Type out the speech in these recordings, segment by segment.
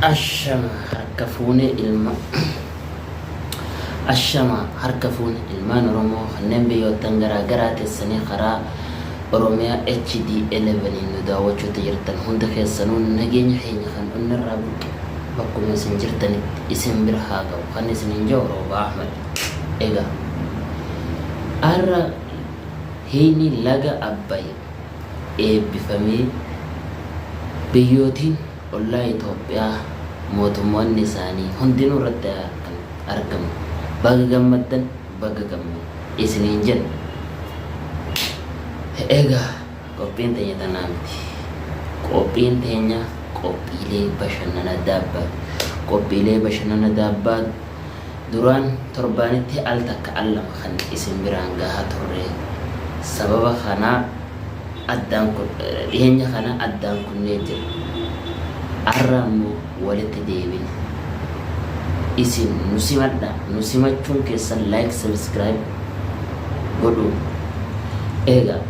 Ashama harka fuunee ilmaan Oromoo kanneen biyyoottan garaa teessanii karaa Oromiyaa HD11 nu daawwachuutti jirtan hunda keessanuu nageenya keenya kan onnirraa buqqe bakkuma isin jirtanitti isin bira haa ga'u kan isiniin jiru Roobaa Ahmad. Egaa har'a hiini laga Abbaay eebbifamee biyyootiin ollaa Itoophiyaa mootummoonni isaanii hundinuu irratti argamu. Baga gammaddan baga gammadu isiniin jenna. Egaa qophiin teenya tanaa miti. Qophiin teenya qophiilee bashannana daabbaa. Qophiilee bashannana daabbaa duraan torbaanitti al takka al lama kan isin biraan gahaa turre. Sababa kanaa dhiyeenya kana addaan kunnee jiru. Har'a immoo walitti deebina. Isin nu simadha. Nu simachuun keessan like, subscribe godhu. Egaa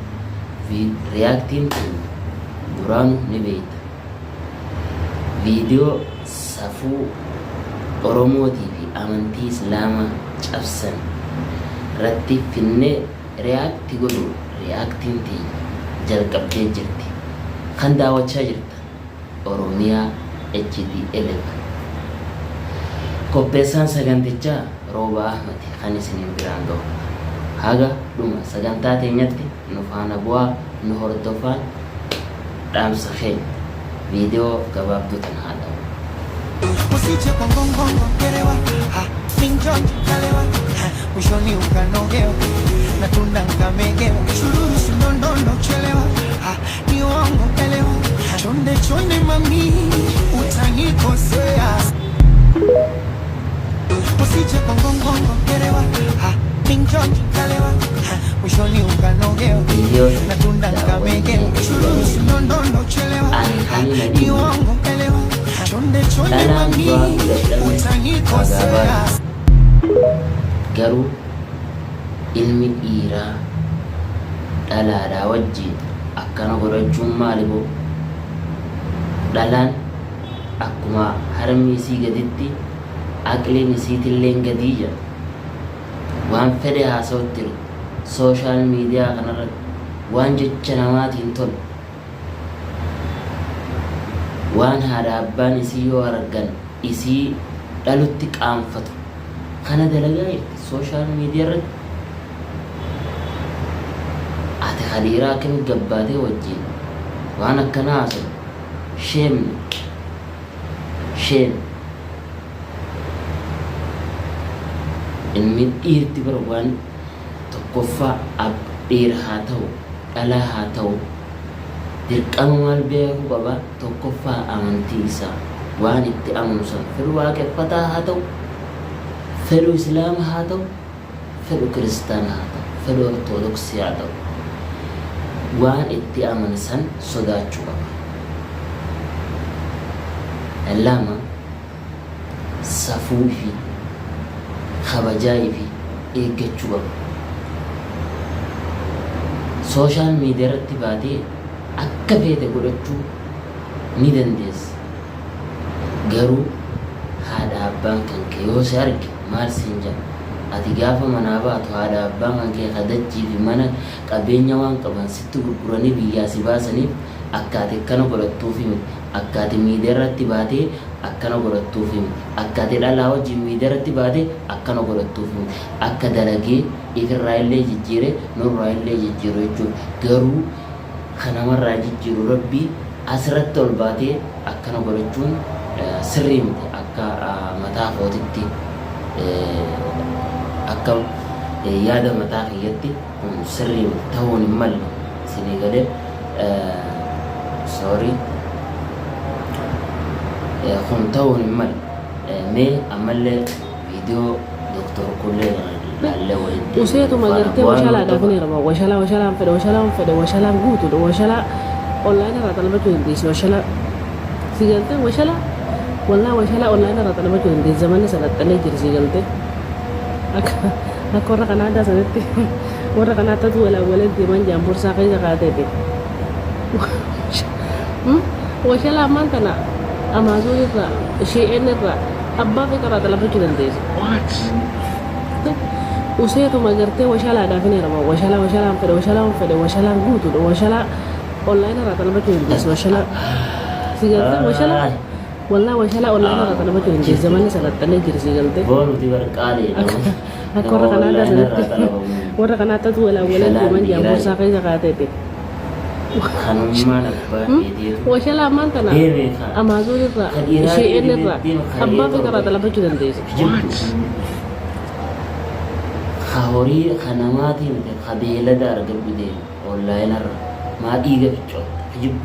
reaction duraanu ni beekta. Viidiyoo safuu Oromootii fi amantii Islaamaa cabsan irratti finnee react godhu. Reactiin teenya jalqabdee jirti. Kan daawwachaa jirta Oromiyaa HD11. Qopheessaan sagantichaa Roobaa Ahmad kan isiniin biraan ga'u. Haga dhuma sagantaa teenyatti nu faana bu'aa nu hordofaa dhaamsa keenya viidiyoo gabaabduu tan haa ta'u. Usiche kwa ngongongo kerewa Minjonji kalewa Mwishoni ukanogewa Natunda nkamegewa Shururu sinondono chelewa Ni wangu elewa Chonde mami Utanikosea Usiche kwa ngongongo kerewa Minjonji kalewa Mwishoni ukanogewa Natunda nkamegewa Shururu sinondono chelewa Ni wangu elewa Chonde mami Utanikosea Garuu ilmi dhiiraa dhalaadhaa wajjin akkana godhachuun maaliif? Dhalaan akkuma harmi isii gaditti aqliin isiitillee gadii jira. Waan fedhe haasa'utti jiru sooshaal miidiyaa kanarratti waan jecha namaatiin tolu waan haadha abbaan isii yoo argan isii dhalutti qaanfatu kana dalagaa jirti sooshaal miidiyaa irratti. Ati haliiraa akkami gabbaatee wajjin waan akkana haasa'u sheem ilmi dhiirti bira waan tokkoffaa dhiira haa ta'u dhalaa haa ta'u dirqama maal beekuu qaba? Tokkoffaa amantii isaa waan itti amanu san fedhu waaqeffataa haa ta'u fedhu islaama haa ta'u fedhu kiristaana haa ta'u fedhu ortodoksii haa ta'u waan itti amanu san sodaachuu qaba. Lama safuu fi kabajaa fi eeggachuu qaba. Sooshaal miidiyaa irratti baatee akka feete godhachuu ni dandeessa. Garuu haadha abbaan kan kee yoo si arge maal siin jedha? Ati gaafa manaa baatu haadha abbaan kan kee kadachii fi mana qabeenya waan qaban sitti gurguranii biyyaa si baasaniif akka ati akkana godhattuufi miti. Akka ati miidiyaa irratti baatee akkana godhattuufi miti. Akka ati dhalaa wajjin miidiyaa irratti baatee akkana godhattuufi miti. Akka dalagee ifirraa illee jijjiire nurraa illee jijjiiru jechuudha. Garuu kanamarraa jijjiiru rabbii asirratti ol baatee akkana godhachuun sirrii miti. Akka mataa kootitti akka yaada mataa kiyyatti sirrii ta'uun hin malle isinii galee kun ta'uun hin malle. Mee ammallee viidiyoo Dooktor Kullee laallee walitti useetuma gartee washalaadhaaf ni raba washalaan fedhe washalaan guutuudha washalaa online irraa xalabachuu dandeessi washalaa si galtee washalaa online irraa xalabachuu dandeessi zamanni salaxxanee jira si galtee akka warra kanaa addaa sanatti warra kanaa tatu walaawalee deeman jaambursaa keessa kaatee washalaa ammaan kana Amazon irraa Shein irraa abbaa fi karaa dalagachuu dandeessa. Useetuma gartee washalaadhaaf ni raba washalaan fedhe washalaan guutuudha washalaa online irraa dalagachuu dandeessa washalaa si gartee washalaa والله وشلا والله أنا راتنا بتوين جي زمان سلطنة جرسي قلته بولو تي برقالي أكو ركنا هذا وركنا تدو ولا كمان جامو ساقي زكاتة خنوما نبى وشلا ما أنتنا أمازون الرا شيء الرا أبا في كرات لا بتوين ديس خاوري خناماتي مثل خبيلة دار قبودين والله نرى ما إيجا بتشوت حجب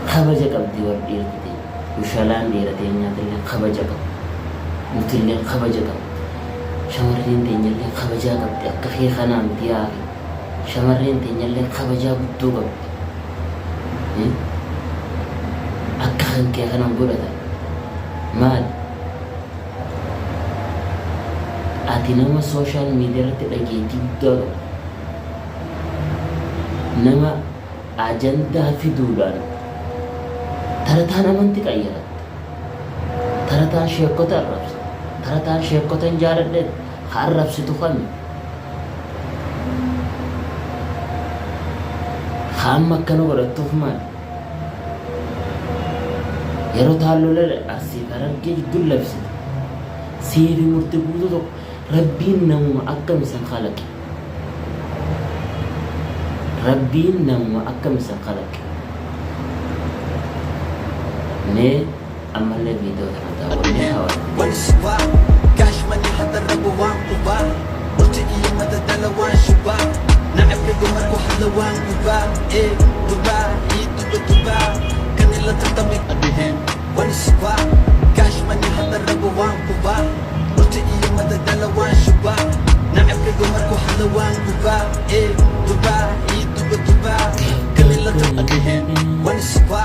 خبجة قبدي ورديرتي وشلان ديرتي نياتلين خبجة قبد نتلين خبجة قبد شمرين تنيلين خبجة قبد أكفي خنام تياغي شمرين تنيلين خبجة بدو قبد أكخن كي خنام قولة مال أتي نما سوشال ميديا تلاقيتي بدو نما أجندة في دولان ترتان أمانتك أيرت ترتان شيكوت الربس ترتان شيكوت انجارد خارب ستوخن خام مكانو برتوف مان يرو تالو لل أرسي فرقي دول لبس سيري مرتبوطو تو ربين نمو أكم سن خلق ربين نمو أكم سن خلق ne amalle video tana wani hawa wani shiba gash mani hadar rabuwan uba wata iya madadalawan shiba na afi gumar ko halawan uba uba duba kanila tatami adihin wani shiba gash mani hadar rabuwan uba wata iya madadalawan shiba na afi gumar ko halawan uba uba duba kanila tatami adihin wani shiba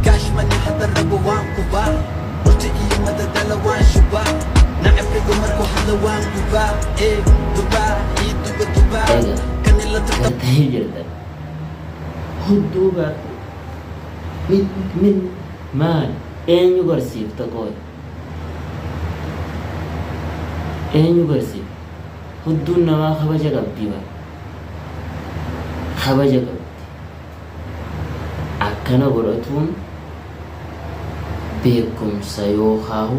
gash mani hadar rabuwan uba wata iya madadalawan shiba na afi gumar ko halawan uba duba kanila tatami jirta huduba min maal eenyu garsiifta qoy eenyu garsiif hudduun namaa kabaja qabdi ba kabaja qabdi akkana godhatuun beekumsa yookaan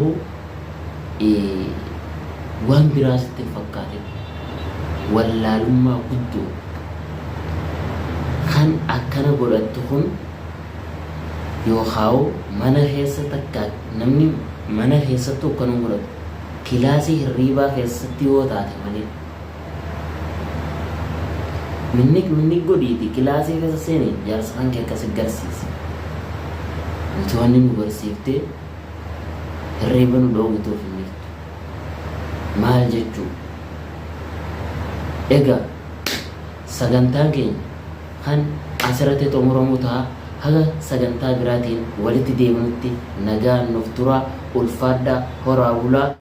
waan biraa sitti fakkaate wallaalummaa guddoo kan akkana godhattu kun yookaan mana keessa takka namni mana keessattu akkana godhatu kilaasii hirriibaa keessatti yoo taate malee minni godhiiti kilaasii keessa seenee jaarsa kan kee akkas garsiise nuti waan nu barsiiftee hirriiba nu dhoowwituuf hin jirtu maal jechuu egaa sagantaan keenya kan asirratti xumuramu ta'a haga sagantaa biraatiin walitti deebinutti nagaan nuuf turaa ulfaadhaa horaa bulaa